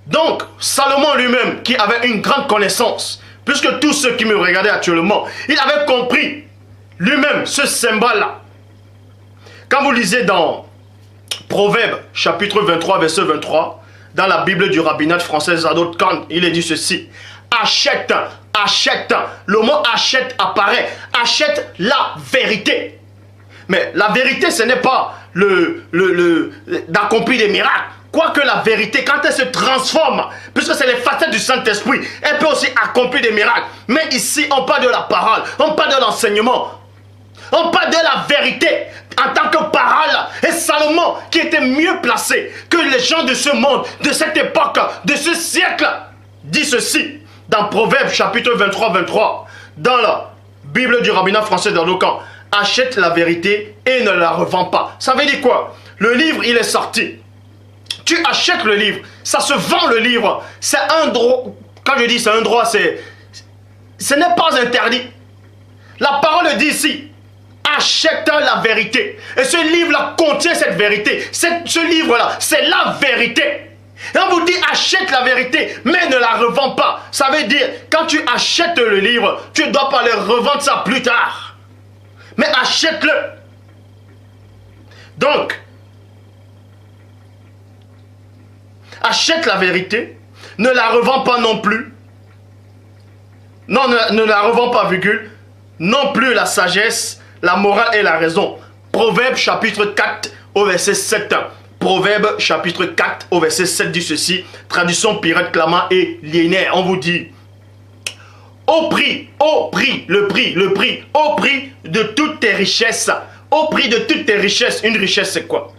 Donc, Salomon lui-même, qui avait une grande connaissance, puisque tous ceux qui me regardaient actuellement, il avait compris lui-même ce symbole-là. Quand vous lisez dans Proverbes, chapitre 23, verset 23, dans la Bible du rabbinat français Zadok Khan, il est dit ceci. Achète, achète. Le mot achète apparaît. Achète la vérité. Mais la vérité, ce n'est pas d'accomplir des miracles. Quoique la vérité, quand elle se transforme, puisque c'est les facettes du Saint-Esprit, elle peut aussi accomplir des miracles. Mais ici, on parle de la parole, on parle de l'enseignement. On parle de la vérité en tant que parole. Et Salomon, qui était mieux placé que les gens de ce monde, de cette époque, de ce siècle, dit ceci dans Proverbes chapitre 23, dans la Bible du rabbinat français d'Ardocan. Achète la vérité et ne la revends pas. Ça veut dire quoi? Le livre, il est sorti. Tu achètes le livre. Ça se vend le livre. C'est un droit. Quand je dis c'est un droit, ce n'est pas interdit. La parole dit ici. Achète la vérité. Et ce livre-là contient cette vérité. Ce livre-là, c'est la vérité. Et on vous dit achète la vérité, mais ne la revends pas. Ça veut dire, quand tu achètes le livre, tu ne dois pas le revendre ça plus tard. Mais achète-le. Donc, achète la vérité, ne la revends pas non plus. Non, ne la revends pas, virgule. Non plus la sagesse, la morale et la raison. Proverbe chapitre 4 au verset 7. Proverbe chapitre 4 au verset 7 dit ceci. Traduction Pirate Clama et Liénaire. On vous dit. Au prix, le prix, au prix de toutes tes richesses. Au prix de toutes tes richesses. Une richesse c'est quoi?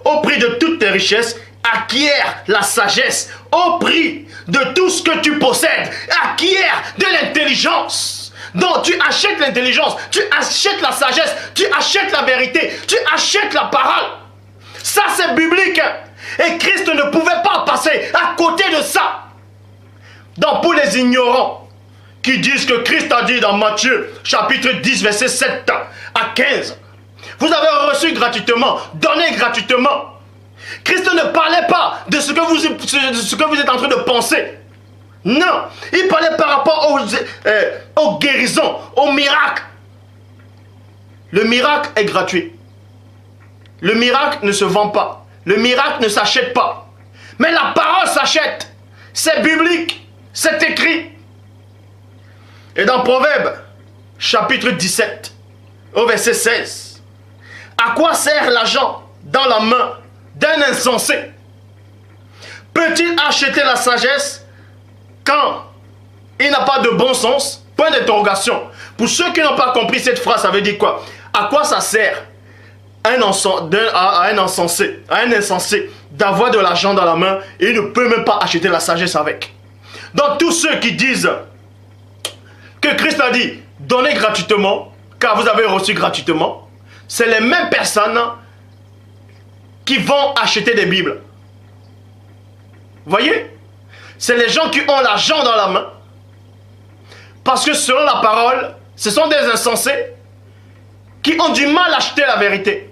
Au prix de toutes tes richesses, acquiert la sagesse. Au prix de tout ce que tu possèdes, acquiert de l'intelligence. Donc tu achètes l'intelligence, tu achètes la sagesse, tu achètes la vérité, tu achètes la parole. Ça c'est biblique. Et Christ ne pouvait pas passer à côté de ça. Donc pour les ignorants qui disent que Christ a dit dans Matthieu chapitre 10 verset 7 à 15, vous avez reçu gratuitement, donné gratuitement. Christ ne parlait pas de ce que vous êtes en train de penser. Non, il parlait par rapport aux guérisons, aux miracles. Le miracle est gratuit. Le miracle ne se vend pas. Le miracle ne s'achète pas. Mais la parole s'achète. C'est biblique. C'est écrit. Et dans Proverbe, chapitre 17, au verset 16. À quoi sert l'argent dans la main d'un insensé? Peut-il acheter la sagesse quand il n'a pas de bon sens? Point d'interrogation. Pour ceux qui n'ont pas compris cette phrase, ça veut dire quoi? À quoi ça sert à un insensé d'avoir de l'argent dans la main et il ne peut même pas acheter la sagesse avec? Donc tous ceux qui disent que Christ a dit donnez gratuitement car vous avez reçu gratuitement, c'est les mêmes personnes qui vont acheter des Bibles. Voyez? C'est les gens qui ont l'argent dans la main. Parce que selon la parole, ce sont des insensés qui ont du mal à acheter la vérité.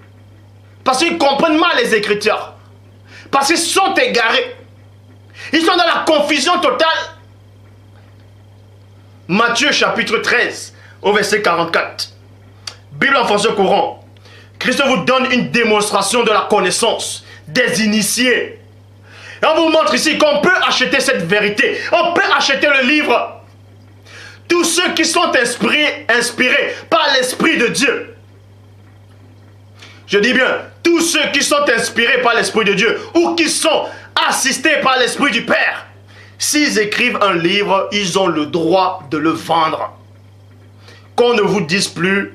Parce qu'ils comprennent mal les Écritures. Parce qu'ils sont égarés. Ils sont dans la confusion totale. Matthieu chapitre 13, au verset 44. Bible en français courant. Christ vous donne une démonstration de la connaissance des initiés. Et on vous montre ici qu'on peut acheter cette vérité. On peut acheter le livre. Tous ceux qui sont inspirés par l'Esprit de Dieu. Je dis bien, tous ceux qui sont inspirés par l'Esprit de Dieu ou qui sont assistés par l'Esprit du Père, s'ils écrivent un livre, ils ont le droit de le vendre. Qu'on ne vous dise plus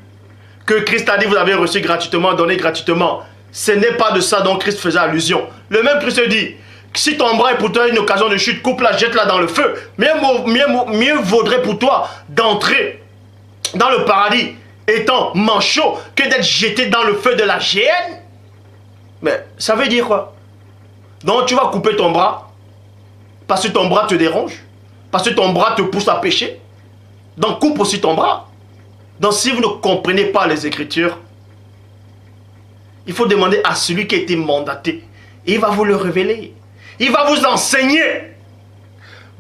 que Christ a dit vous avez reçu gratuitement, donné gratuitement. Ce n'est pas de ça dont Christ faisait allusion. Le même Christ dit, si ton bras est pour toi une occasion de chute, coupe-la, jette-la dans le feu. Mieux vaudrait pour toi d'entrer dans le paradis étant manchot que d'être jeté dans le feu de la géhenne. Mais ça veut dire quoi? Donc tu vas couper ton bras parce que ton bras te dérange, parce que ton bras te pousse à pécher. Donc coupe aussi ton bras. Donc si vous ne comprenez pas les Écritures, il faut demander à celui qui a été mandaté. Et il va vous le révéler. Il va vous enseigner.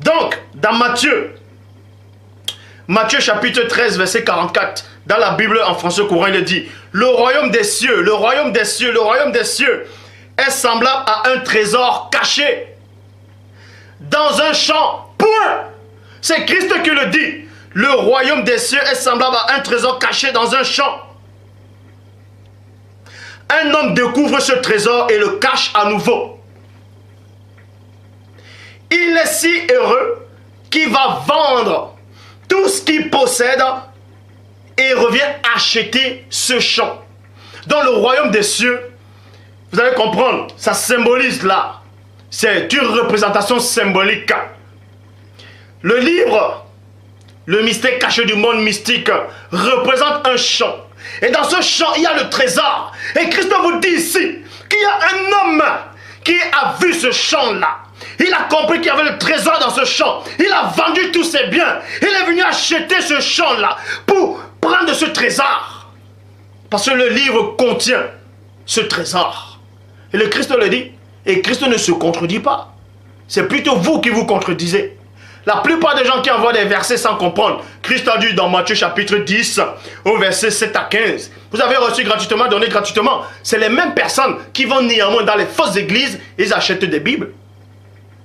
Donc, dans Matthieu chapitre 13, verset 44, dans la Bible en français courant, il dit, le royaume des cieux, le royaume des cieux, le royaume des cieux est semblable à un trésor caché dans un champ. Point. C'est Christ qui le dit. Le royaume des cieux est semblable à un trésor caché dans un champ. Un homme découvre ce trésor et le cache à nouveau. Il est si heureux qu'il va vendre tout ce qu'il possède et revient acheter ce champ. Dans le royaume des cieux, vous allez comprendre, ça symbolise là. C'est une représentation symbolique. Le livre, le mystère caché du monde mystique, représente un champ. Et dans ce champ, il y a le trésor. Et Christ vous dit ici qu'il y a un homme qui a vu ce champ-là. Il a compris qu'il y avait le trésor dans ce champ. Il a vendu tous ses biens. Il est venu acheter ce champ-là pour prendre ce trésor. Parce que le livre contient ce trésor. Et le Christ le dit. Et Christ ne se contredit pas. C'est plutôt vous qui vous contredisez. La plupart des gens qui envoient des versets sans comprendre. Christ a dit dans Matthieu chapitre 10, au verset 7 à 15. Vous avez reçu gratuitement, donné gratuitement. C'est les mêmes personnes qui vont néanmoins dans les fausses églises, ils achètent des Bibles.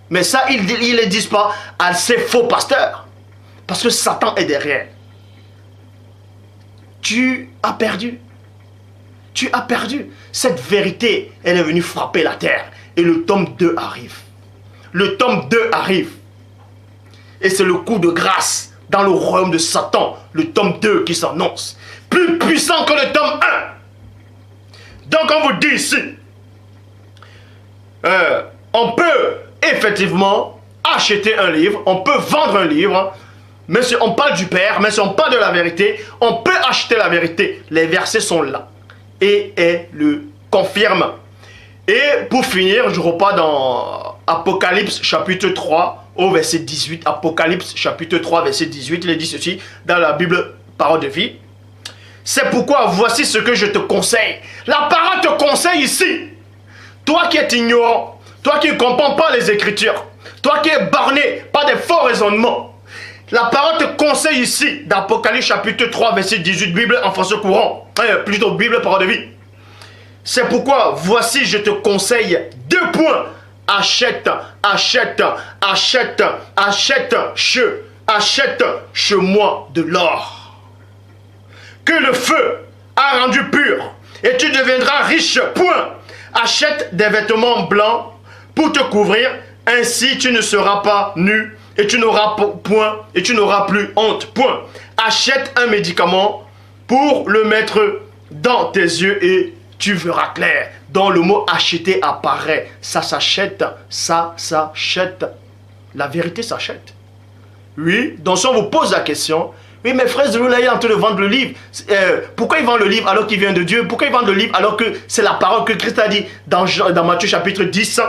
Mais ça, ils ne le disent pas à ces faux pasteurs. Parce que Satan est derrière. Tu as perdu. Tu as perdu. Cette vérité, elle est venue frapper la terre. Et le tome 2 arrive. Le tome 2 arrive. Et c'est le coup de grâce dans le royaume de Satan. Le tome 2 qui s'annonce. Plus puissant que le tome 1. Donc on vous dit ici. On peut effectivement acheter un livre. On peut vendre un livre. Mais si on parle du Père. Mais si on parle de la vérité. On peut acheter la vérité. Les versets sont là. Et elle le confirme. Et pour finir, je repars dans Apocalypse chapitre 3 au verset 18. Apocalypse chapitre 3 verset 18. Il est dit ceci dans la Bible Parole de vie. C'est pourquoi voici ce que je te conseille. La parole te conseille ici. Toi qui es ignorant, toi qui ne comprends pas les Écritures, toi qui es borné par des faux raisonnements. La parole te conseille ici, d'Apocalypse chapitre 3, verset 18, Bible en français courant, plutôt Bible Parole de vie. C'est pourquoi, voici, je te conseille 2 points. Achète chez moi de l'or. Que le feu a rendu pur, et tu deviendras riche, point. Achète des vêtements blancs pour te couvrir, ainsi tu ne seras pas nu. Et tu n'auras point, et tu n'auras plus honte. Point. Achète un médicament pour le mettre dans tes yeux et tu verras clair. Donc le mot acheter apparaît. Ça s'achète, ça s'achète. La vérité s'achète. Oui, donc si on vous pose la question, oui, mes frères, vous là, il est en train de vendre le livre. Pourquoi il vend le livre alors qu'il vient de Dieu? Pourquoi il vend le livre alors que c'est la parole que Christ a dit dans Matthieu chapitre 10?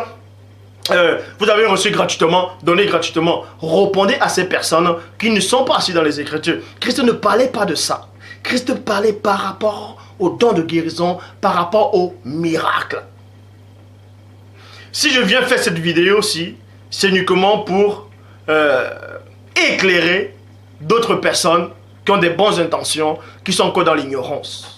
Vous avez reçu gratuitement, donné gratuitement. Répondez à ces personnes qui ne sont pas assis dans les Écritures. Christ ne parlait pas de ça. Christ parlait par rapport aux dons de guérison, par rapport aux miracles. Si je viens faire cette vidéo-ci, c'est uniquement pour éclairer d'autres personnes qui ont des bonnes intentions, qui sont encore dans l'ignorance.